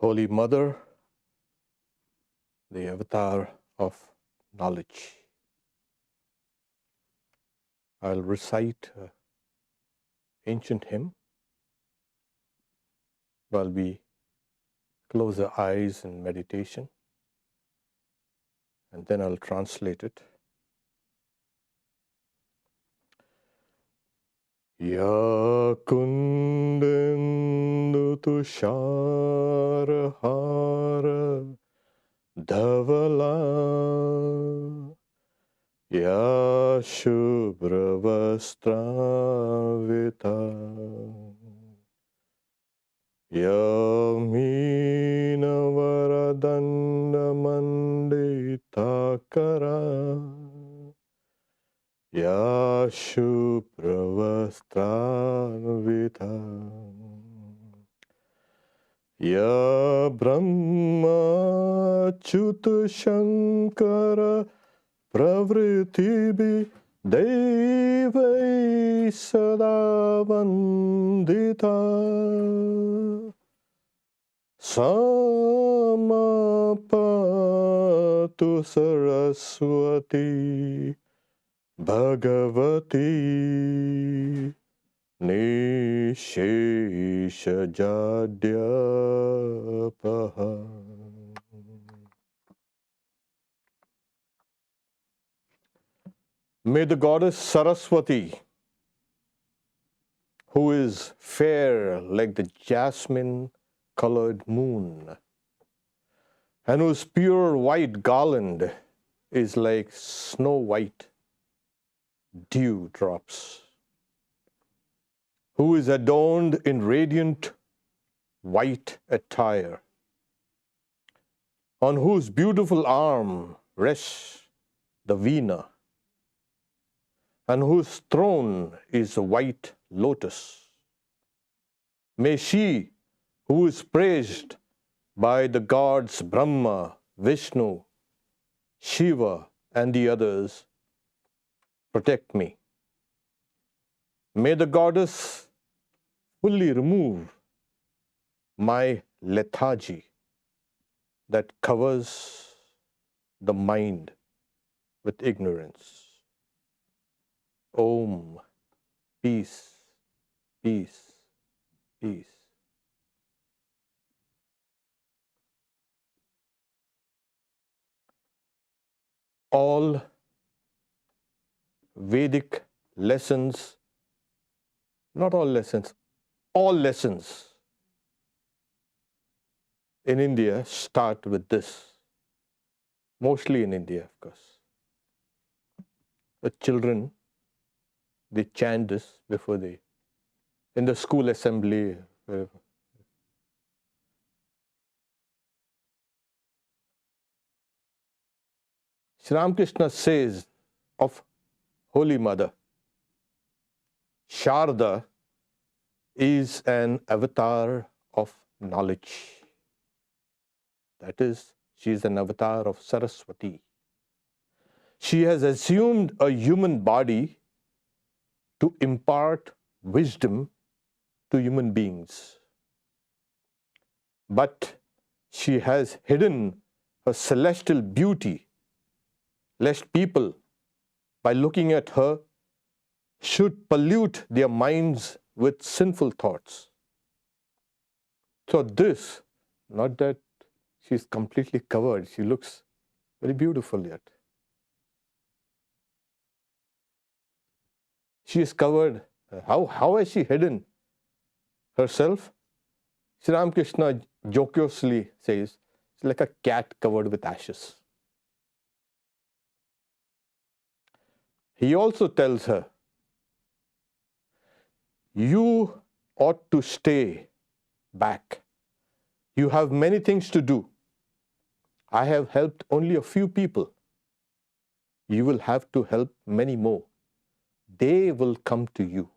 Holy Mother, the avatar of knowledge. I'll recite an ancient hymn while we close our eyes in meditation, and then I'll translate it. Ya kundendu tushara hara dhavala ya shubhra vastravita ya meena varadanda mandita kara ya shubhra vastravita ya brahma achyuta shankara pravritibi devai sada vandita samapatu saraswati bhagavati nishesha jadyapaha. May the goddess Saraswati, who is fair like the jasmine-colored moon, and whose pure white garland is like snow-white dewdrops, who is adorned in radiant white attire, on whose beautiful arm rests the Veena, and whose throne is a white lotus. May she, who is praised by the gods Brahma, Vishnu, Shiva, and the others, protect me. May the goddess fully remove my lethargy that covers the mind with ignorance. Om, peace, peace, peace. All Vedic lessons, not all lessons in India start with this. Mostly in India, of course. The children, they chant this before in the school assembly, wherever. Sri Ramakrishna says of Holy Mother, Sarada is an avatar of knowledge. That is, she is an avatar of Saraswati. She has assumed a human body to impart wisdom to human beings. But she has hidden her celestial beauty, lest people, by looking at her, should pollute their minds with sinful thoughts. So this, not that she's completely covered, she looks very beautiful yet. She is covered. How has she hidden herself? Sri Ramakrishna jocosely says, it's like a cat covered with ashes. He also tells her, you ought to stay back. You have many things to do. I have helped only a few people. You will have to help many more. They will come to you.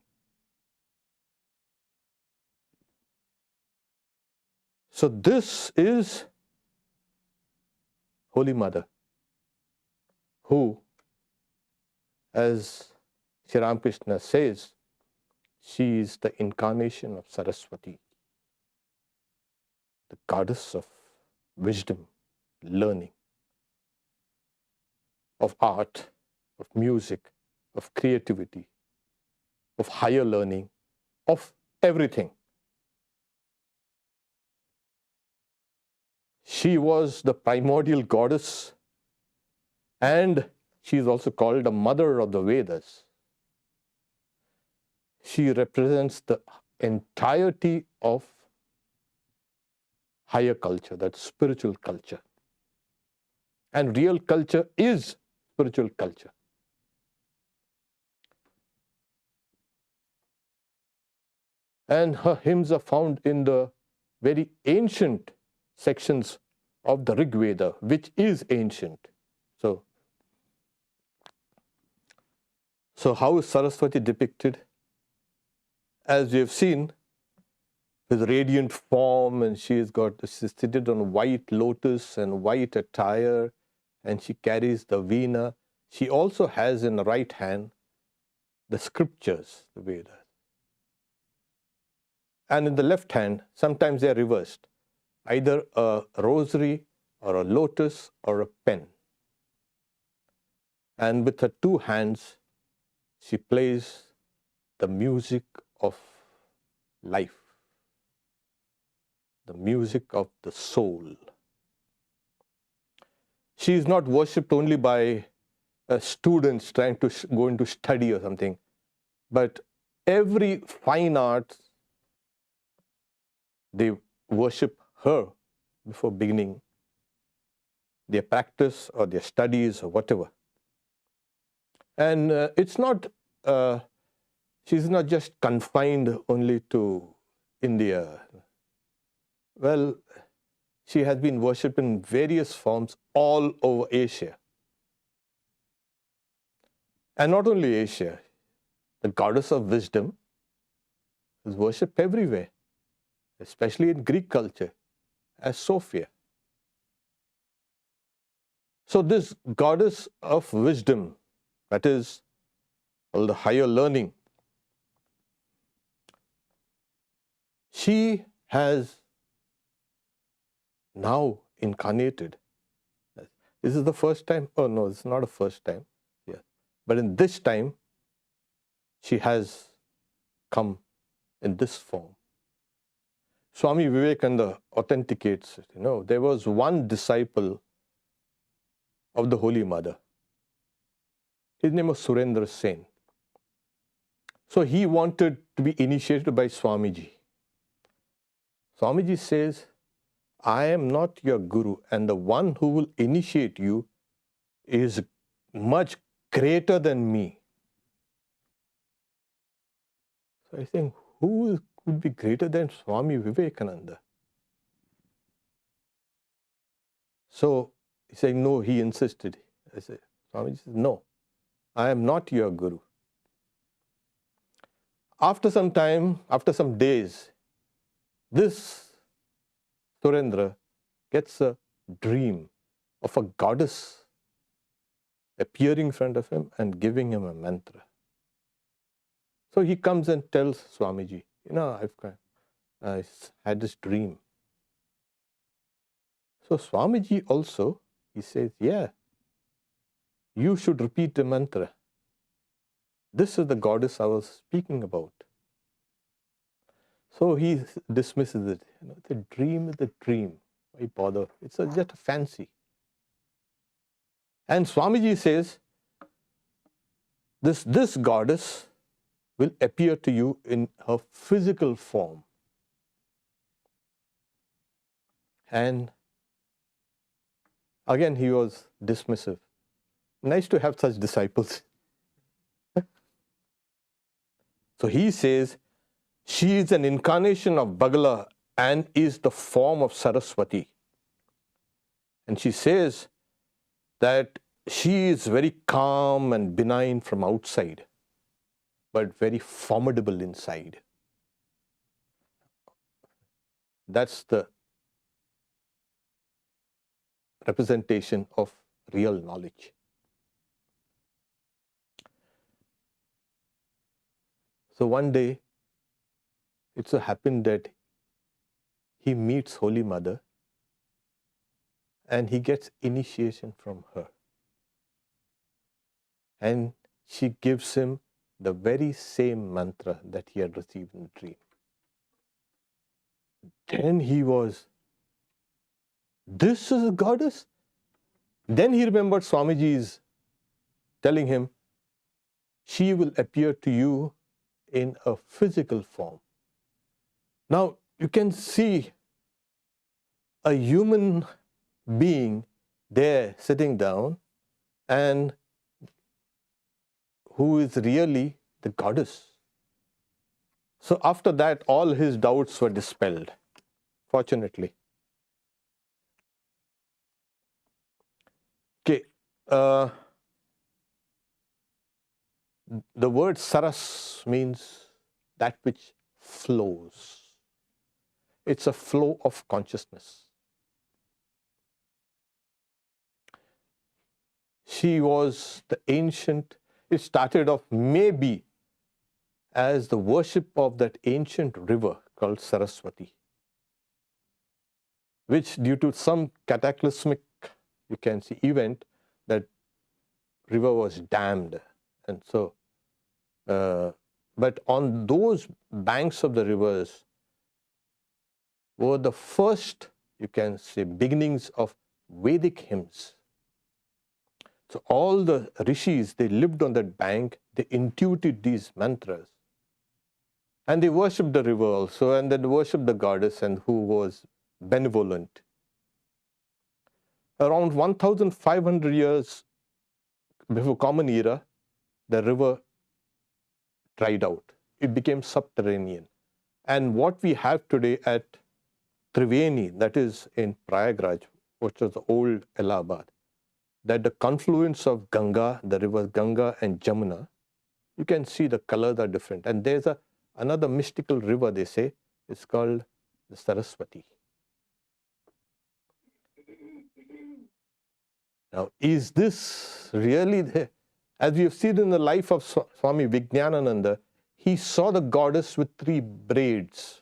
So this is Holy Mother, who, as Sri Ramakrishna says, she is the incarnation of Saraswati. the goddess of wisdom, learning, of art, of music, of creativity, of higher learning, of everything. She was the primordial goddess, and she is also called the mother of the Vedas. She represents the entirety of higher culture, that spiritual culture. And real culture is spiritual culture. And her hymns are found in the very ancient sections of the Rig Veda, which is ancient. So how is Saraswati depicted? As we have seen, with radiant form, and she's seated on a white lotus and white attire, and she carries the veena. She also has in the right hand the scriptures, the Vedas. And in the left hand, sometimes they are reversed, either a rosary or a lotus or a pen. And with her two hands, she plays the music of life, the music of the soul. She is not worshipped only by students trying to go into study or something, but every fine art, they worship her before beginning their practice or their studies or whatever. And it's not, she's not just confined only to India. Well, she has been worshipped in various forms all over Asia. And not only Asia, the goddess of wisdom is worshipped everywhere, especially in Greek culture, as Sophia. So this goddess of wisdom, that is all the higher learning, she has now incarnated. This is the first time, oh no, it's not the first time, yeah. But in this time, she has come in this form. Swami Vivekananda authenticates it. There was one disciple of the Holy Mother. His name was Surendra Sen. So he wanted to be initiated by Swamiji. Swamiji says, I am not your guru, and the one who will initiate you is much greater than me. So I think, who could be greater than Swami Vivekananda? So he said, no, he insisted. I said, Swamiji says, no, I am not your guru. After some time, after some days, this Surendra gets a dream of a goddess appearing in front of him and giving him a mantra. So he comes and tells Swamiji, I had this dream. So Swamiji also, he says, yeah, you should repeat the mantra. This is the goddess I was speaking about. So he dismisses it. The dream is a dream. Why bother? It's just a fancy. And Swamiji says, this goddess will appear to you in her physical form. And again, he was dismissive. Nice to have such disciples. So he says, she is an incarnation of Bagala and is the form of Saraswati. And she says that she is very calm and benign from outside, but very formidable inside. That's the representation of real knowledge. So one day, it so happened that he meets Holy Mother and he gets initiation from her. And she gives him the very same mantra that he had received in the dream. Then he was, this is a goddess? Then he remembered Swamiji's telling him, she will appear to you in a physical form. Now, you can see a human being there sitting down and who is really the goddess. So after that, all his doubts were dispelled, fortunately. Okay. The word saras means that which flows. It's a flow of consciousness. She was the ancient, it started off maybe as the worship of that ancient river called Saraswati, which due to some cataclysmic, you can see, event, that river was dammed. And so, but on those banks of the rivers were the first, you can say, beginnings of Vedic hymns. So all the rishis, they lived on that bank, they intuited these mantras. And they worshipped the river also, and then worshipped the goddess and who was benevolent. Around 1,500 years before Common Era, the river dried out. It became subterranean. And what we have today at Triveni, that is in Prayagraj, which was the old Allahabad, that the confluence of Ganga, the rivers Ganga and Jamuna, you can see the colors are different. And there's another mystical river, they say, it's called the Saraswati. Now, is this really there? As we have seen in the life of Swami Vijnanananda, he saw the goddess with 3 braids.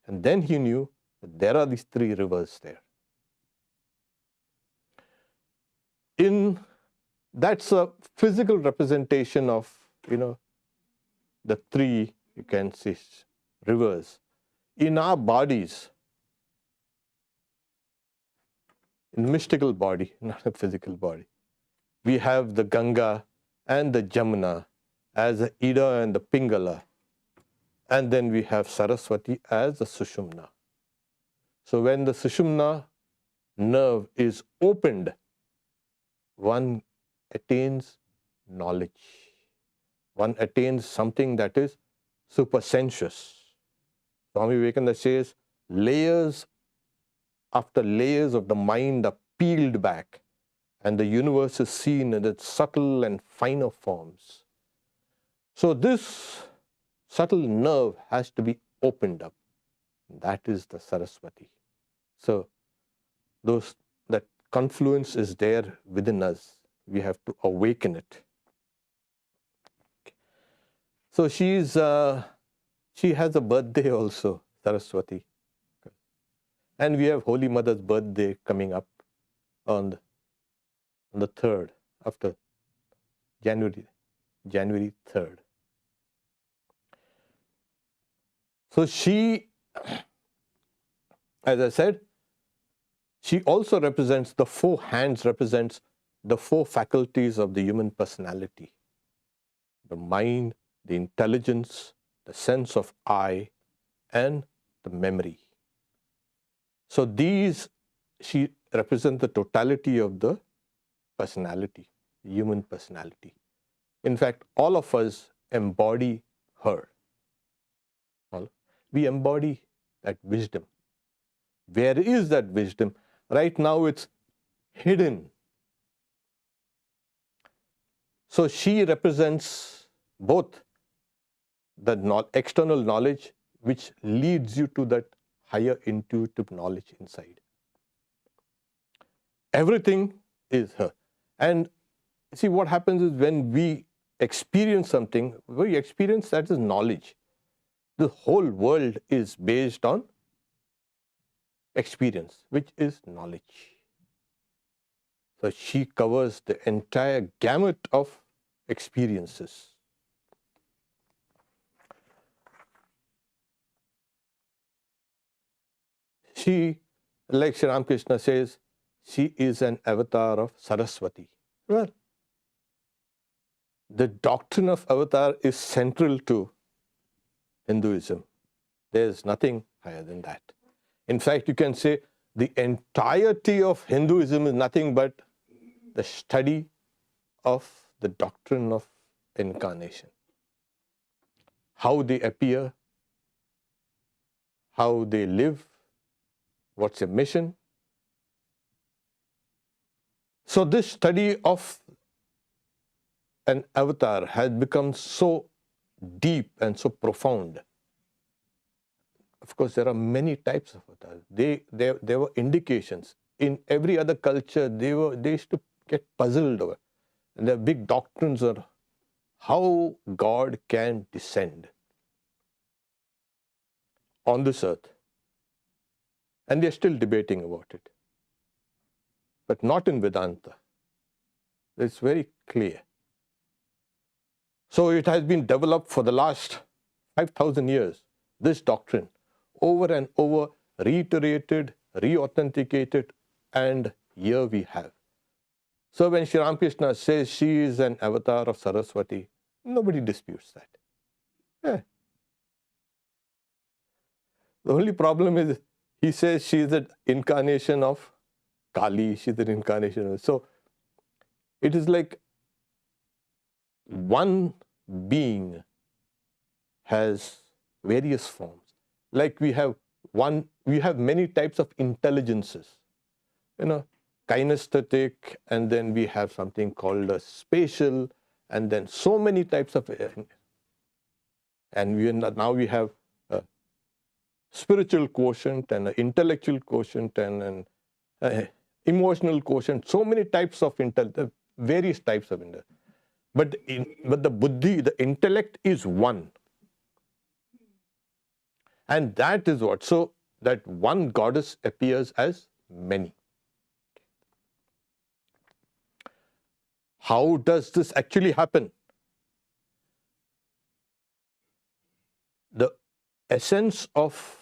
And then he knew that there are these 3 rivers there. That's a physical representation of, the 3, you can see, rivers. In our bodies, in mystical body, not a physical body, we have the Ganga and the Jamuna as the Ida and the Pingala. And then we have Saraswati as the Sushumna. So when the Sushumna nerve is opened, one attains knowledge. One attains something that is supersensuous. Swami Vivekananda says, layers after layers of the mind are peeled back, and the universe is seen in its subtle and finer forms. So this subtle nerve has to be opened up. That is the Saraswati. So that confluence is there within us. We have to awaken it. So she has a birthday also, Saraswati. And we have Holy Mother's birthday coming up on the 3rd, after January 3rd. So she, as I said, she also represents, the 4 hands represents the 4 faculties of the human personality. The mind, the intelligence, the sense of I, and the memory. So she represents the totality of the personality, the human personality. In fact, all of us embody her. We embody that wisdom. Where is that wisdom? Right now it's hidden. So she represents both the external knowledge, which leads you to that higher intuitive knowledge inside. Everything is her. And see, what happens is when we experience something, we experience that is knowledge. the whole world is based on experience, which is knowledge. So she covers the entire gamut of experiences. She, like Sri Ramakrishna says, she is an avatar of Saraswati. Well, the doctrine of avatar is central to Hinduism. There is nothing higher than that. In fact, you can say the entirety of Hinduism is nothing but the study of the doctrine of incarnation. How they appear, how they live, what's their mission. So this study of an avatar has become so deep and so profound. Of course, there are many types of avatars. There were indications. In every other culture, they used to get puzzled over. And there are big doctrines on how God can descend on this earth. And they're still debating about it. But not in Vedanta. It's very clear. So it has been developed for the last 5,000 years, this doctrine, over and over, reiterated, re-authenticated, and here we have. So when Sri Ramakrishna says she is an avatar of Saraswati, nobody disputes that. Yeah. The only problem is he says she is an incarnation of Kali, she is an incarnation of... So it is like one being has various forms. Like we have many types of intelligences, kinesthetic, and then we have something called a spatial, and then so many types of, and now we have a spiritual quotient and an intellectual quotient and an emotional quotient, so many types of various types of intelligence. But the buddhi, the intellect is one. And that is what, so that one goddess appears as many. How does this actually happen? The essence of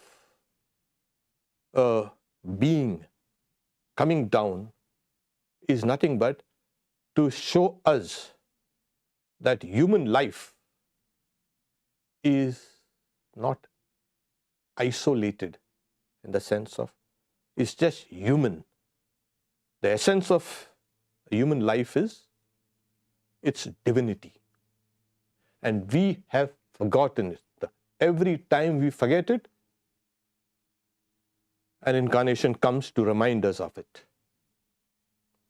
a being coming down is nothing but to show us that human life is not isolated in the sense of it's just human. The essence of human life is its divinity. And we have forgotten it. Every time we forget it, an incarnation comes to remind us of it.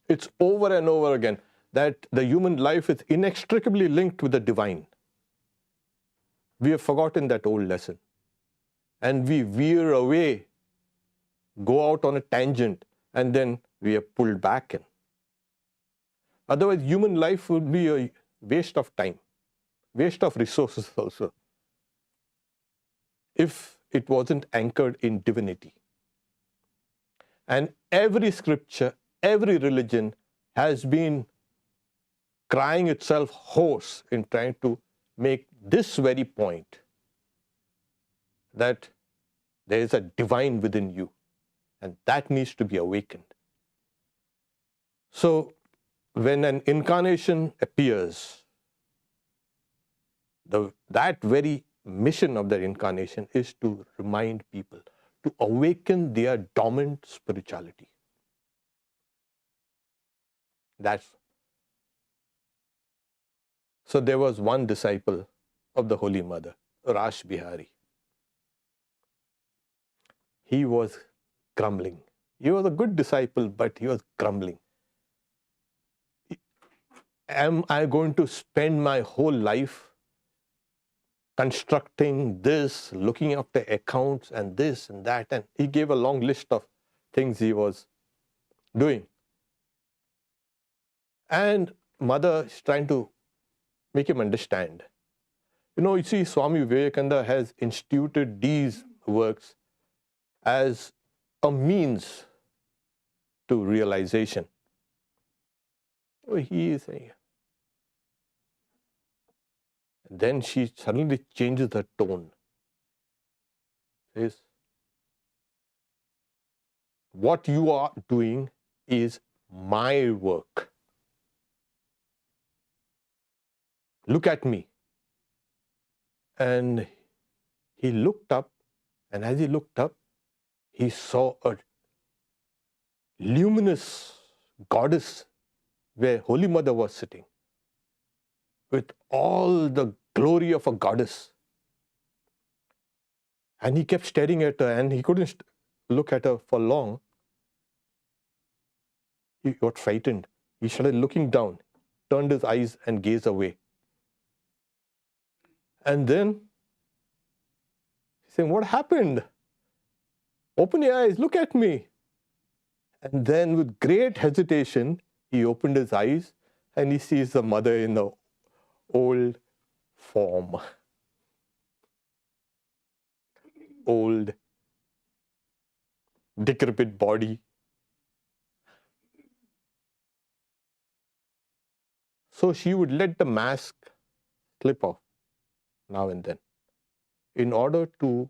It's over and over again that the human life is inextricably linked with the divine. We have forgotten that old lesson. And we veer away, go out on a tangent, and then we are pulled back in. Otherwise, human life would be a waste of time, waste of resources also, if it wasn't anchored in divinity. And every scripture, every religion has been crying itself hoarse in trying to make this very point, that there is a divine within you, and that needs to be awakened. So, when an incarnation appears, that very mission of the incarnation is to remind people, to awaken their dormant spirituality. So there was one disciple of the Holy Mother, Rash Bihari. He was grumbling. He was a good disciple, but he was grumbling. Am I going to spend my whole life constructing this, looking after accounts and this and that? And he gave a long list of things he was doing. And Mother is trying to make him understand. You see, Swami Vivekananda has instituted these works as a means to realization. He is saying. Then she suddenly changes her tone. Says, what you are doing is my work. Look at me. And he looked up, and as he looked up, he saw a luminous goddess where Holy Mother was sitting, with all the glory of a goddess. And he kept staring at her, and he couldn't look at her for long. He got frightened. He started looking down, turned his eyes and gazed away. And then he said, what happened? Open your eyes, look at me. And then with great hesitation, he opened his eyes and he sees the mother in the old form. Old, decrepit body. So she would let the mask slip off now and then in order to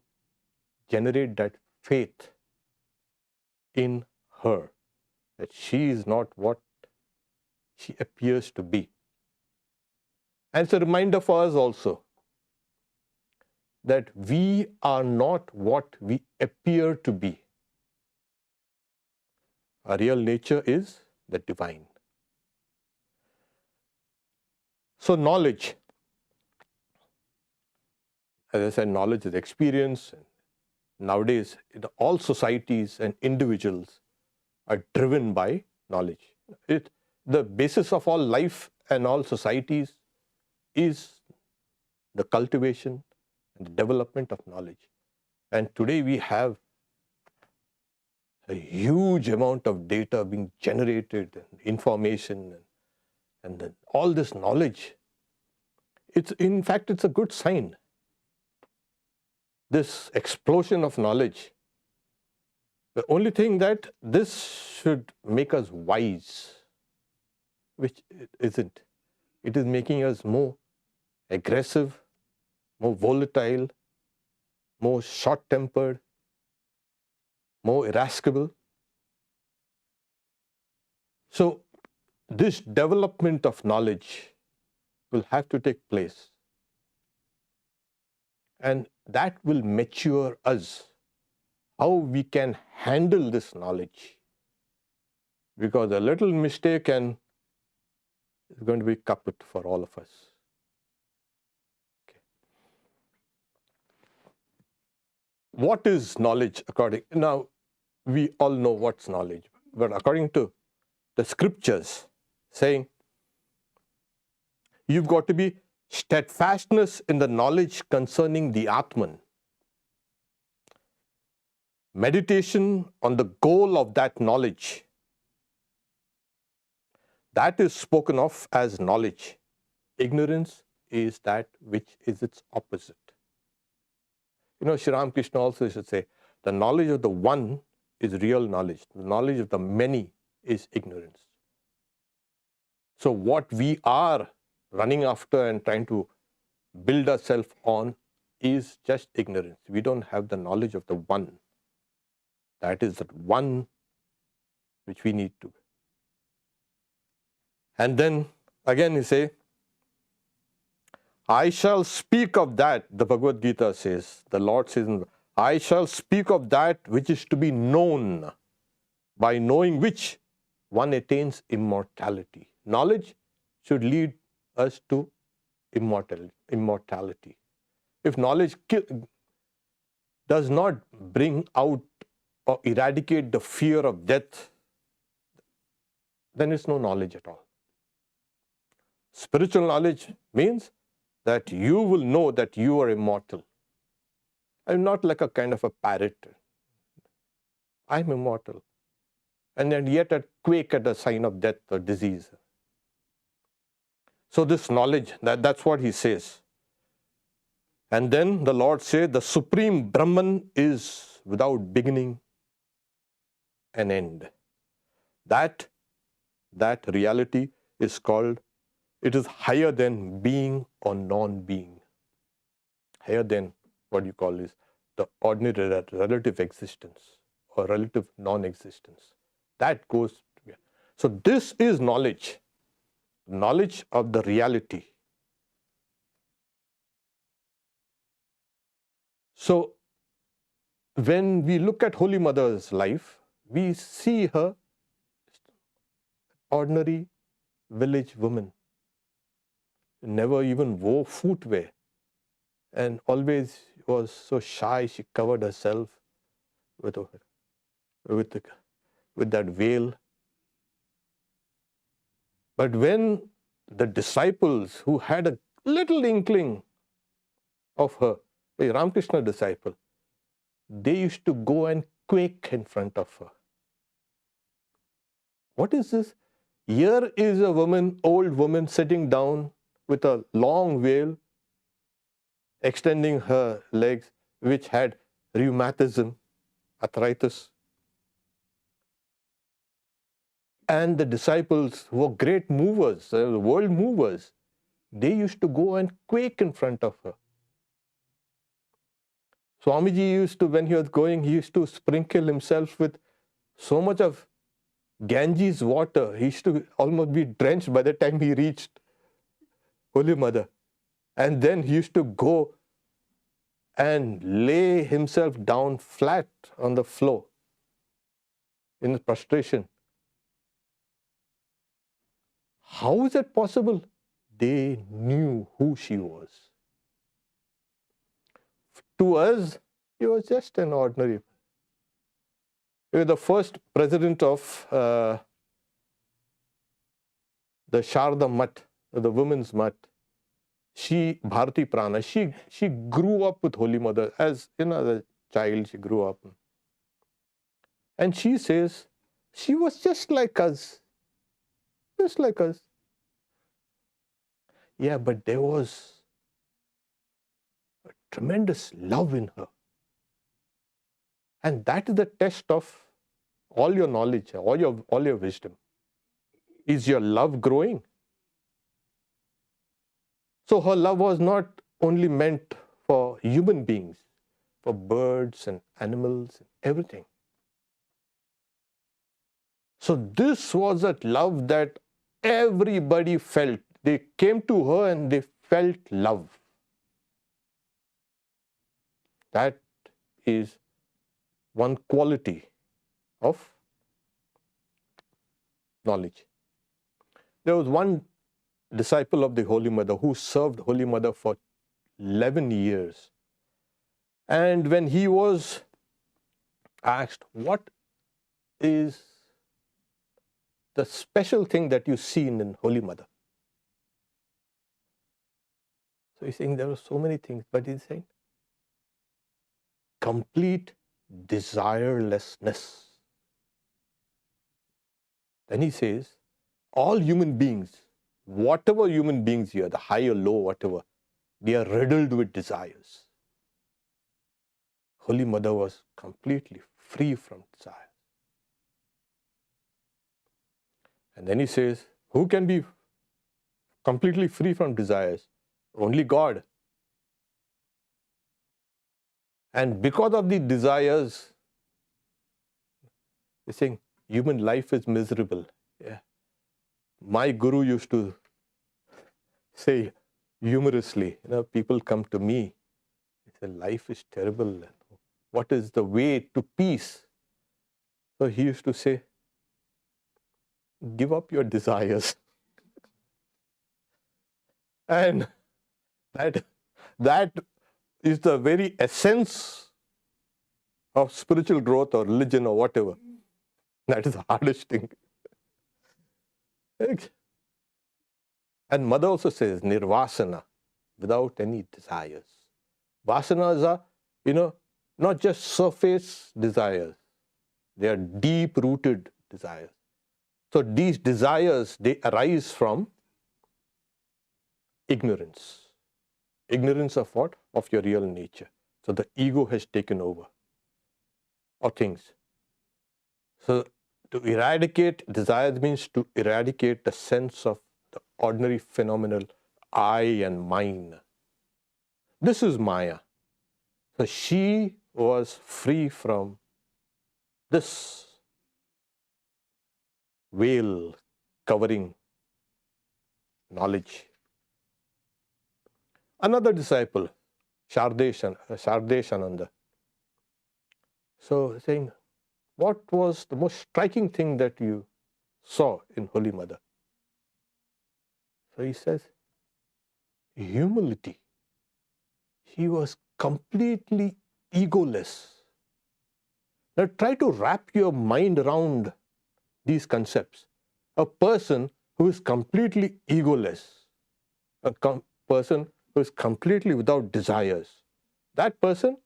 generate that faith in her, that she is not what she appears to be. And it's a reminder for us also that we are not what we appear to be. Our real nature is the divine. So knowledge, as I said, knowledge is experience. Nowadays, all societies and individuals are driven by knowledge. The basis of all life and all societies is the cultivation and the development of knowledge. And today we have a huge amount of data being generated, information, and then all this knowledge. In fact, it's a good sign. This explosion of knowledge. The only thing that this should make us wise, which it isn't. It is making us more aggressive, more volatile, more short-tempered, more irascible. So this development of knowledge will have to take place. And that will mature us, how we can handle this knowledge. Because a little mistake is going to be kaput for all of us. Okay. What is knowledge now, we all know what's knowledge, but according to the scriptures saying, you've got to be steadfastness in the knowledge concerning the Atman. Meditation on the goal of that knowledge. That is spoken of as knowledge. Ignorance is that which is its opposite. Sri Ramakrishna also should say, the knowledge of the one is real knowledge. The knowledge of the many is ignorance. So what we are running after and trying to build ourselves on is just ignorance. We don't have the knowledge of the one. That is the one which we need to. And then again he say, I shall speak of that, the Bhagavad Gita says, the Lord says, I shall speak of that which is to be known, by knowing which one attains immortality. Knowledge should lead us to immortality. If knowledge does not bring out or eradicate the fear of death, then it's no knowledge at all. Spiritual knowledge means that you will know that you are immortal. I'm not like a kind of a parrot. I'm immortal. And then yet I quake at the sign of death or disease. So this knowledge, that's what he says. And then the Lord said, the supreme Brahman is without beginning and end. That reality is called, it is higher than being or non-being. Higher than what you call is the ordinary relative existence or relative non-existence. That goes together. So this is knowledge of the reality. So when we look at Holy Mother's life, we see her ordinary village woman, never even wore footwear, and always was so shy. She covered herself with that veil. But when the disciples who had a little inkling of her, a Ramakrishna disciple, they used to go and quake in front of her. What is this? Here is a woman, old woman, sitting down with a long veil, extending her legs, which had rheumatism, arthritis. And the disciples who were great movers, world movers, they used to go and quake in front of her. Swamiji used to, when he was going, he used to sprinkle himself with so much of Ganges water. He used to almost be drenched by the time he reached Holy Mother. And then he used to go and lay himself down flat on the floor in prostration. How is it possible? They knew who she was. To us, he was just an ordinary. He was the first president of the Sarada Mutt, the women's mutt. She, Bharati Prana, she grew up with Holy Mother. As as a child, she grew up. And she says, she was just like us. Just like us. Yeah, but there was a tremendous love in her. And that is the test of all your knowledge, all your wisdom. Is your love growing? So her love was not only meant for human beings, for birds and animals and everything. So this was a love that everybody felt. They came to her and they felt love. That is one quality of knowledge. There was one disciple of the Holy Mother who served Holy Mother for 11 years. And when he was asked, what is the special thing that you see in Holy Mother? So he's saying there were so many things, but he's saying complete desirelessness. Then he says, all human beings, whatever human beings here, the high or low, whatever, they are riddled with desires. Holy Mother was completely free from desire. And then he says, who can be completely free from desires? Only God. And because of the desires, he's saying, human life is miserable. Yeah. My guru used to say humorously, people come to me, they say, life is terrible. What is the way to peace? So he used to say, give up your desires. And that is the very essence of spiritual growth or religion or whatever. That is the hardest thing. And Mother also says, nirvasana, without any desires. Vasanas are, not just surface desires. They are deep-rooted desires. So these desires, they arise from ignorance. Ignorance of what? Of your real nature. So the ego has taken over, or things. So to eradicate desire means to eradicate the sense of the ordinary phenomenal I and mine. This is Maya. So she was free from this veil covering knowledge. Another disciple, Shardesananda. So saying, what was the most striking thing that you saw in Holy Mother? So he says, humility. She was completely egoless. Now try to wrap your mind around these concepts. A person who is completely egoless, a person who is completely without desires, that person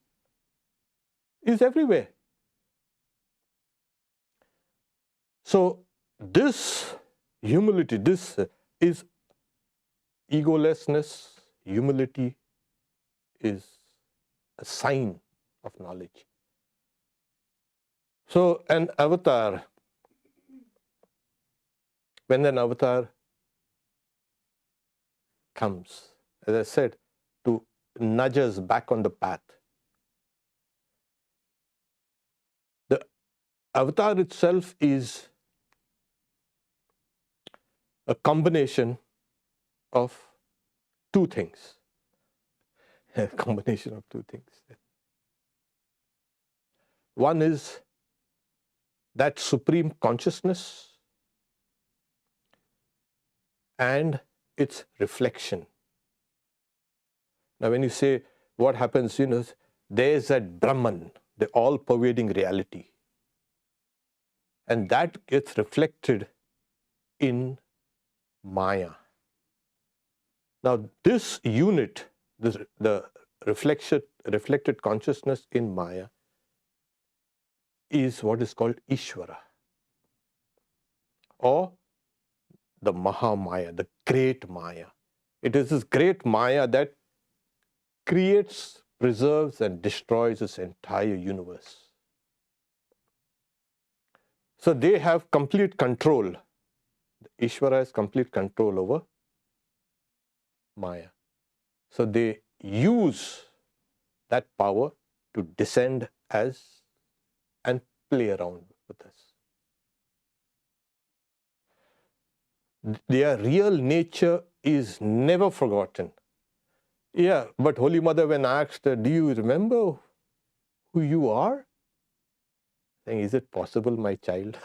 is everywhere. So this humility, this is egolessness, humility is a sign of knowledge. So an avatar, when an avatar comes, as I said, to nudge us back on the path, the avatar itself is a combination of two things. A combination of two things. One is that supreme consciousness and its reflection. Now when you say what happens, there's that Brahman, the all-pervading reality. And that gets reflected in Maya. Now this unit, the reflected consciousness in Maya, is what is called Ishvara, or the Mahamaya, the great Maya. It is this great Maya that creates, preserves, and destroys this entire universe. So they have complete control. Ishvara has complete control over Maya. So they use that power to descend as and play around with us. Their real nature is never forgotten. Yeah, but Holy Mother, when asked, do you remember who you are? Saying, is it possible, my child?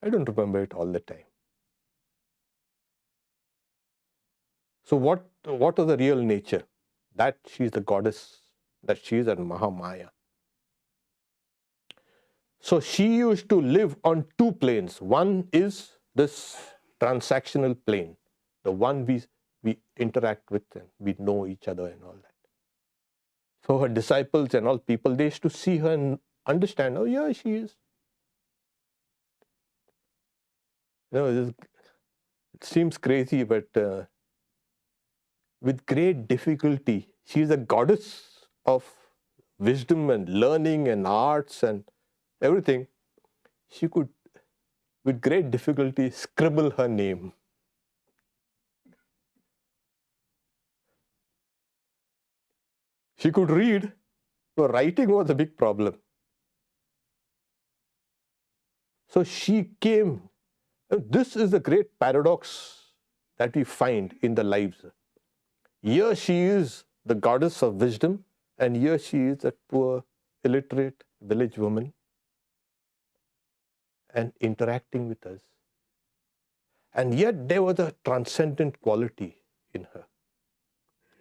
I don't remember it all the time. So what is the real nature? That she is the goddess, that she is a Mahamaya. So she used to live on two planes. One is this transactional plane, the one we interact with and we know each other and all that. So her disciples and all people, they used to see her and understand, oh yeah, she is. It seems crazy, but with great difficulty, she is a goddess of wisdom and learning and arts and everything. She could, with great difficulty, scribble her name. She could read, but writing was a big problem. So she came. This is the great paradox that we find in the lives. Here she is the goddess of wisdom, and here she is a poor, illiterate village woman and interacting with us. And yet there was a transcendent quality in her.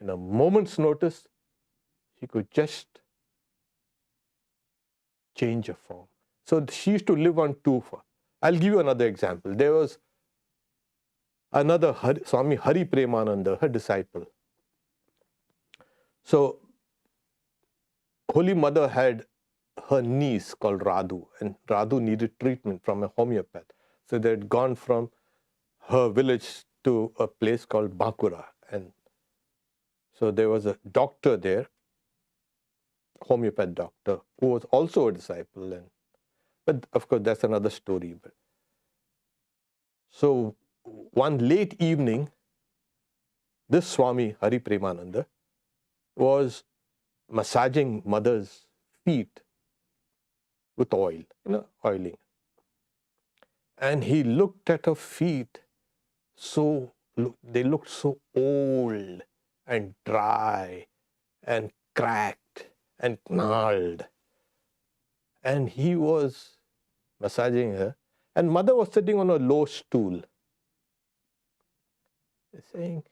In a moment's notice, she could just change her form. So she used to live on two. I'll give you another example. There was another Swami Hari Premananda, her disciple. So Holy Mother had her niece called Radhu, and Radhu needed treatment from a homeopath. So they had gone from her village to a place called Bakura. And So there was a doctor there, homeopath doctor, who was also a disciple. But of course, that's another story. So one late evening, this Swami, Hari Premananda, was massaging mother's feet with oil, oiling. And he looked at her feet, they looked so old and dry and cracked and gnarled. And he was massaging her, and mother was sitting on a low stool, saying,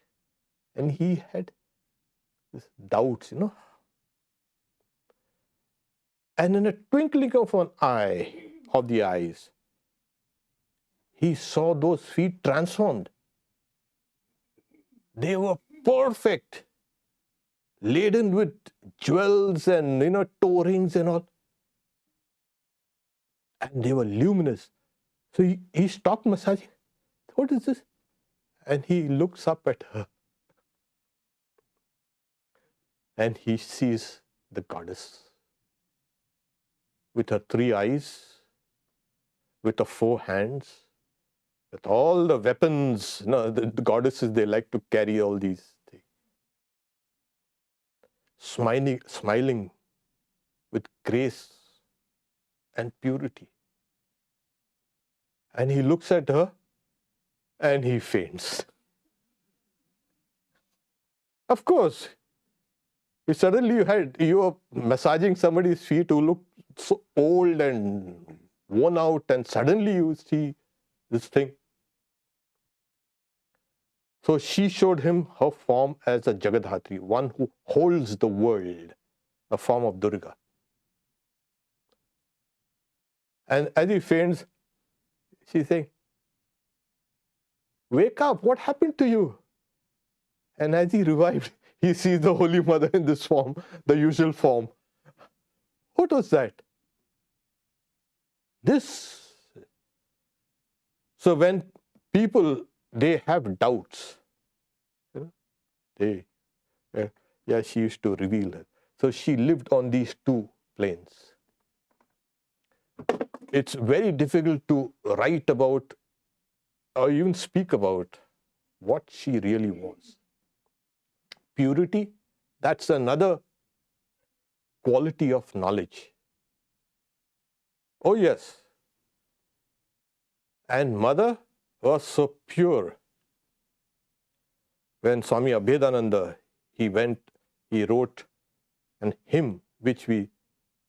and he had this doubts, And in a twinkling of an eye, of the eyes, he saw those feet transformed. They were perfect, laden with jewels and, toe rings and all. And they were luminous. So he stopped massaging. What is this? And he looks up at her. And he sees the goddess with her 3 eyes, with her 4 hands, with all the weapons. The goddesses, they like to carry all these things. Smiling with grace and purity. And he looks at her and he faints. Of course, suddenly you are massaging somebody's feet who look so old and worn out, and suddenly you see this thing. So she showed him her form as a Jagadhatri, one who holds the world, a form of Durga. And as he faints, she's saying, "Wake up, what happened to you?" And as he revived, he sees the Holy Mother in this form, the usual form. What was that? So when people, they have doubts, she used to reveal her. So she lived on these 2 planes. It's very difficult to write about or even speak about what she really was. Purity, that's another quality of knowledge. Oh yes. And mother was so pure. When Swami Abhedananda, he wrote an hymn which we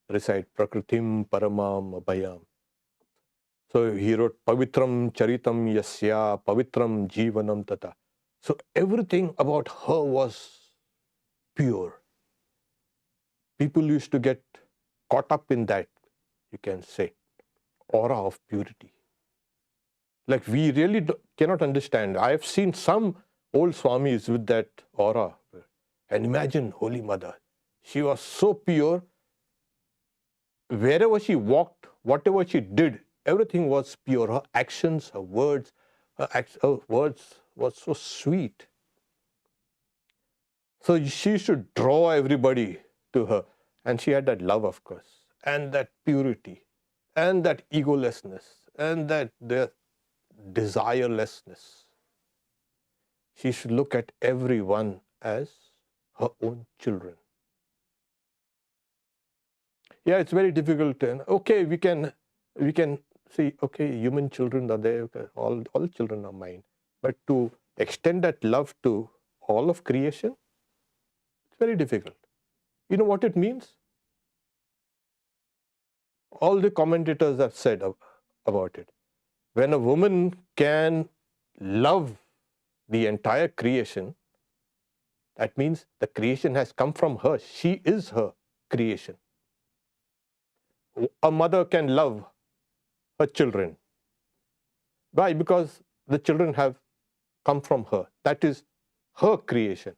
recite, Prakritim Paramam Abhayam. So he wrote, Pavitram Charitam Yasya, Pavitram Jivanam Tata. So everything about her was pure. People used to get caught up in that, you can say, aura of purity. Like we really cannot understand. I have seen some old Swamis with that aura. And imagine Holy Mother. She was so pure. Wherever she walked, whatever she did, everything was pure. Her actions, her words, her words were so sweet. So she should draw everybody to her. And she had that love, of course, and that purity, and that egolessness, and that desirelessness. She should look at everyone as her own children. Yeah, it's very difficult. Okay, we can see, okay, human children are there, all children are mine. But to extend that love to all of creation, it's very difficult. You know what it means? All the commentators have said about it. When a woman can love the entire creation, that means the creation has come from her. She is her creation. A mother can love her children. Why? Because the children have come from her. That is her creation.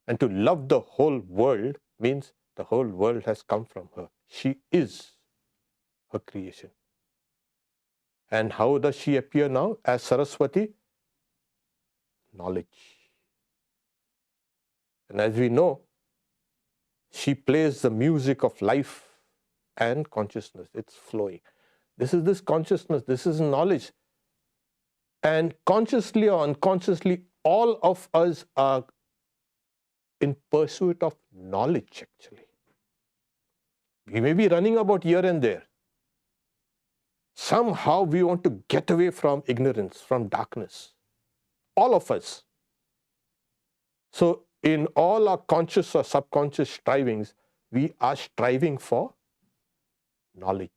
And to love the whole world means the whole world has come from her. She is her creation. And how does she appear now as Saraswati? Knowledge. And as we know, she plays the music of life and consciousness. It's flowing. This is this consciousness, this is knowledge. And consciously or unconsciously, all of us are in pursuit of knowledge, actually. We may be running about here and there. Somehow we want to get away from ignorance, from darkness. All of us. So in all our conscious or subconscious strivings, we are striving for knowledge.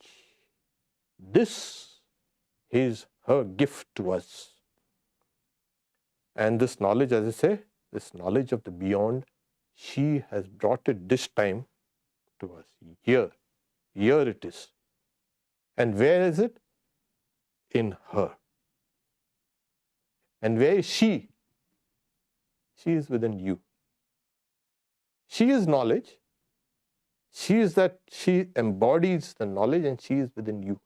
This is her gift to us. And this knowledge, as I say, this knowledge of the beyond, she has brought it this time to us. Here it is. And where is it? In her. And where is she? She is within you. She is knowledge. She embodies the knowledge, and she is within you.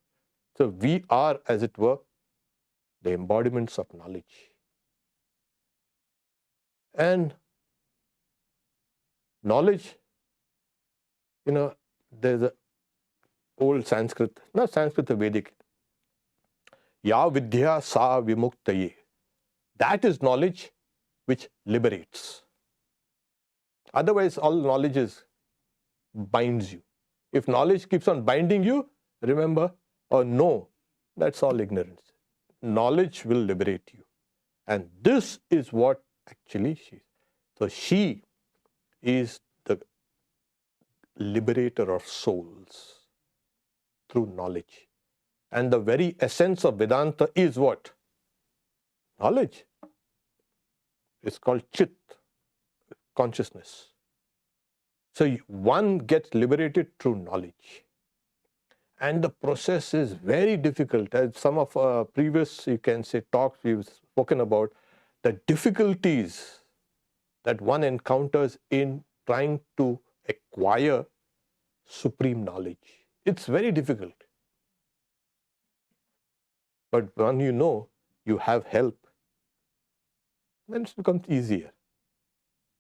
So we are, as it were, the embodiments of knowledge. And knowledge, there's a old Sanskrit, not Sanskrit, the Vedic. Ya vidya sa vimuktaye. That is knowledge which liberates. Otherwise, all knowledge binds you. If knowledge keeps on binding you, remember, or know, that's all ignorance. Knowledge will liberate you. And this is what actually she is. So she is the liberator of souls through knowledge. And the very essence of Vedanta is what? Knowledge. It's called Chit, consciousness. So one gets liberated through knowledge. And the process is very difficult. As some of our previous, you can say, talks we've spoken about, the difficulties that one encounters in trying to acquire supreme knowledge. It's very difficult. But when you have help, then it becomes easier.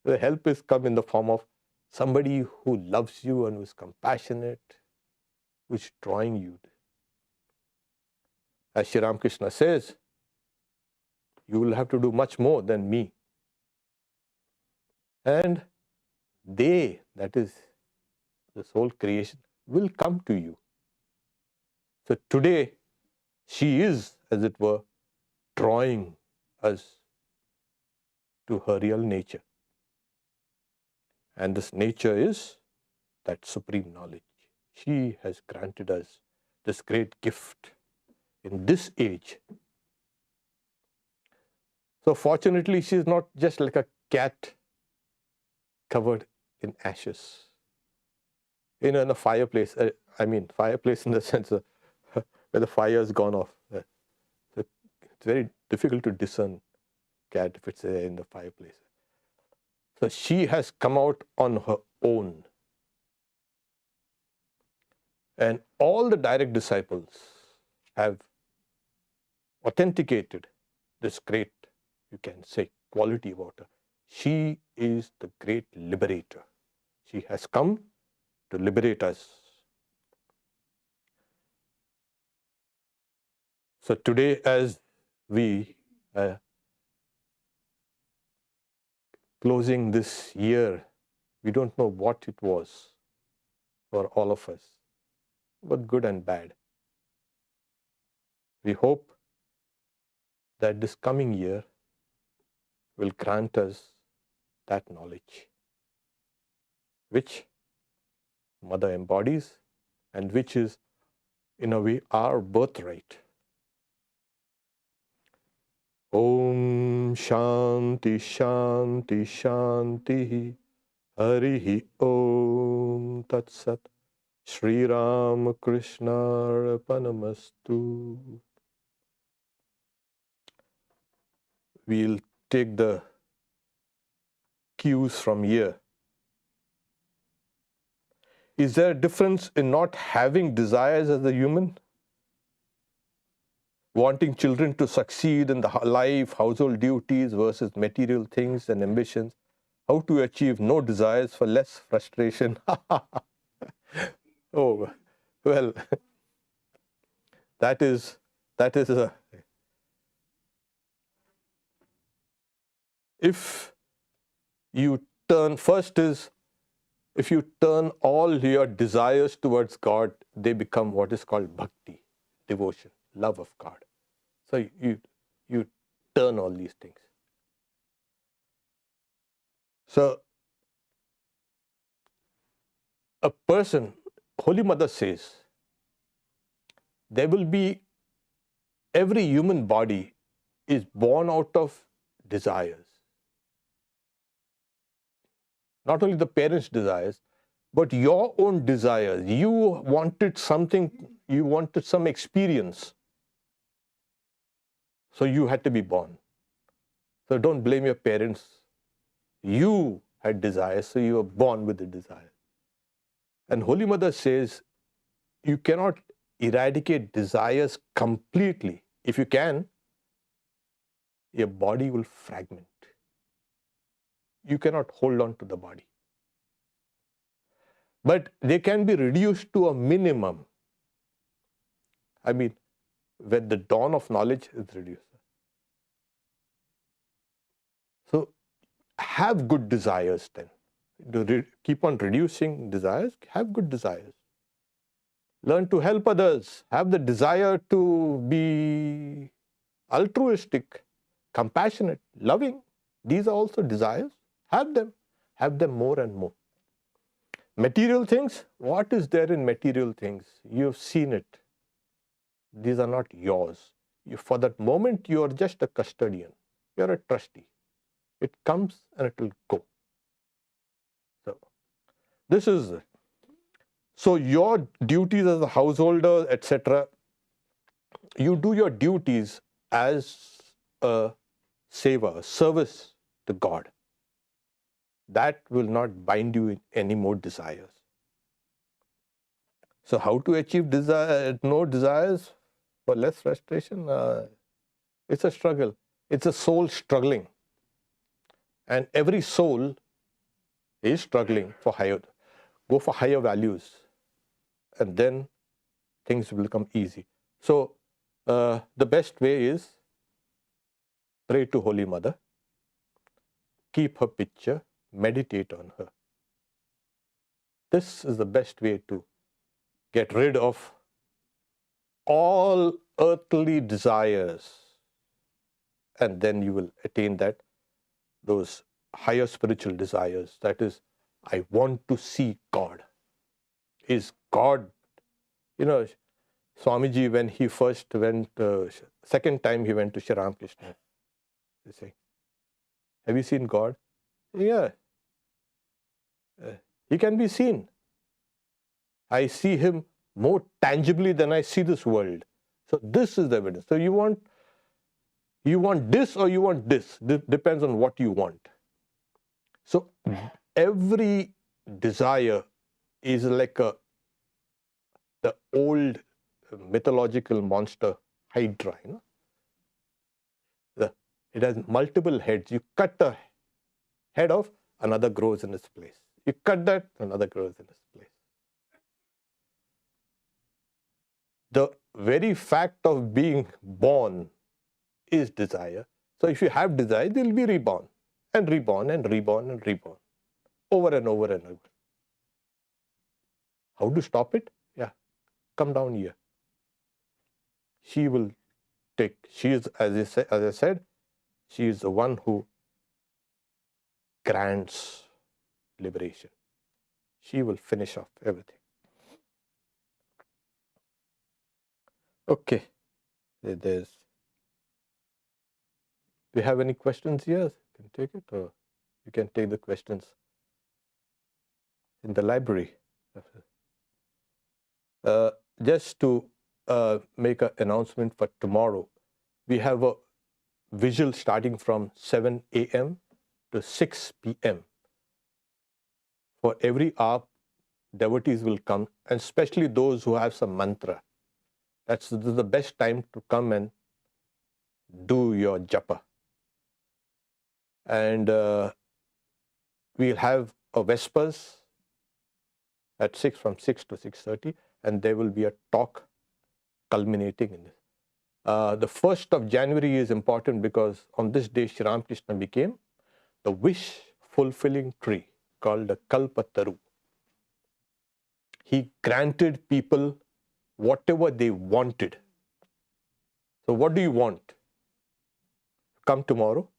The help is come in the form of somebody who loves you and who is compassionate, who is drawing you. As Sri Ramakrishna says, you will have to do much more than me. And they, that is this whole creation, will come to you. So today, she is, as it were, drawing us to her real nature. And this nature is that supreme knowledge. She has granted us this great gift in this age. So fortunately, she is not just like a cat covered in ashes. In a fireplace, fireplace in the sense of where the fire has gone off. It's very difficult to discern cat if it's there in the fireplace. So she has come out on her own. And all the direct disciples have authenticated this great, you can say, quality about her. She is the great liberator. She has come to liberate us. So today, as we closing this year, we don't know what it was for all of us, but good and bad. We hope that this coming year will grant us that knowledge, which Mother embodies and which is, in a way, our birthright. Om Shanti Shanti Shanti Harihi Om Tat Sat Shri Ram Krishna Arpanamastu. We'll take the cues from here. Is there a difference in not having desires as a human? Wanting children to succeed in the life, household duties versus material things and ambitions. How to achieve no desires for less frustration. Oh, well, that is if you if you turn all your desires towards God, they become what is called bhakti, devotion, love of God. So you turn all these things. So a person, Holy Mother says, there will be, every human body is born out of desires. Not only the parents' desires, but your own desires. You wanted something, you wanted some experience. So you had to be born. So don't blame your parents. You had desires, so you were born with the desire. And Holy Mother says, you cannot eradicate desires completely. If you can, your body will fragment. You cannot hold on to the body. But they can be reduced to a minimum. I mean, when the dawn of knowledge is reduced. So have good desires then. Keep on reducing desires, have good desires. Learn to help others. Have the desire to be altruistic, compassionate, loving. These are also desires. Have them. Have them more and more. Material things, what is there in material things? You have seen it. These are not yours. For that moment, you are just a custodian. You are a trustee. It comes and it will go. So, this is it. So your duties as a householder, etc., you do your duties as a seva, a service to God. That will not bind you in any more desires. So how to achieve no desires for less frustration? It's a struggle. It's a soul struggling. And every soul is struggling for go for higher values. And then things will become easy. So the best way is pray to Holy Mother, keep her picture, meditate on her. This is the best way to get rid of all earthly desires, and then you will attain those higher spiritual desires. That is, I want to see God. Is God, Swamiji, when he first went, second time he went to Shri Ramakrishna, they say, have you seen God? Yeah. He can be seen. I see him more tangibly than I see this world. So this is the evidence. So you want this or you want this. This depends on what you want. So every desire is like the old mythological monster Hydra. It has multiple heads. You cut the head off, another grows in its place. You cut that, another grows in its place. The very fact of being born is desire. So if you have desire, they will be reborn and reborn and reborn and reborn over and over and over. How to stop it? Yeah, come down here. She will take, she is, as I said, she is the one who grants liberation. She will finish off everything. Okay, do you have any questions here? You can take it, or you can take the questions in the library. Just to make an announcement for tomorrow, we have a vigil starting from 7 a.m. to 6 p.m. For every hour, devotees will come, and especially those who have some mantra. This is the best time to come and do your japa. And we'll have a Vespers at 6, from 6 to 6:30, and there will be a talk culminating in this. The 1st of January is important because on this day Sri Ramakrishna became the wish-fulfilling tree called the Kalpataru. He granted people whatever they wanted. So what do you want? Come tomorrow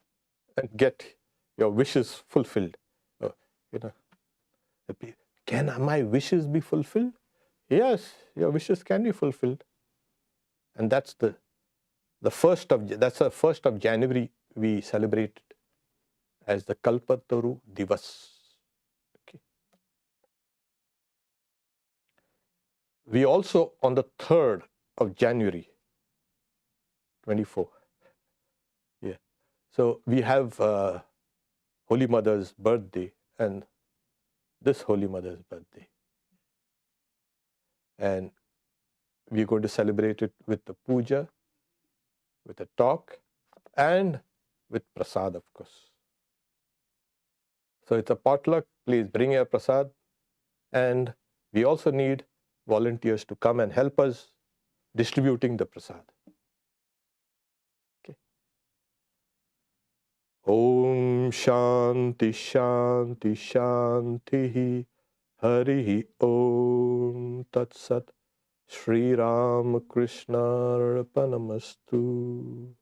and get your wishes fulfilled. Can my wishes be fulfilled? Yes, your wishes can be fulfilled. And that's the 1st of January we celebrate as the Kalpataru Divas. Okay. We also, on the 3rd of January, 24. Yeah. So we have Holy Mother's birthday and this Holy Mother's birthday. And we're going to celebrate it with the puja, with a talk, and with prasad, of course. So it's a potluck. Please bring your prasad. And we also need volunteers to come and help us distributing the prasad. Okay. Om Shanti Shanti Shanti Hari Om Tat Sat Shri Ramakrishna Arpanamastu.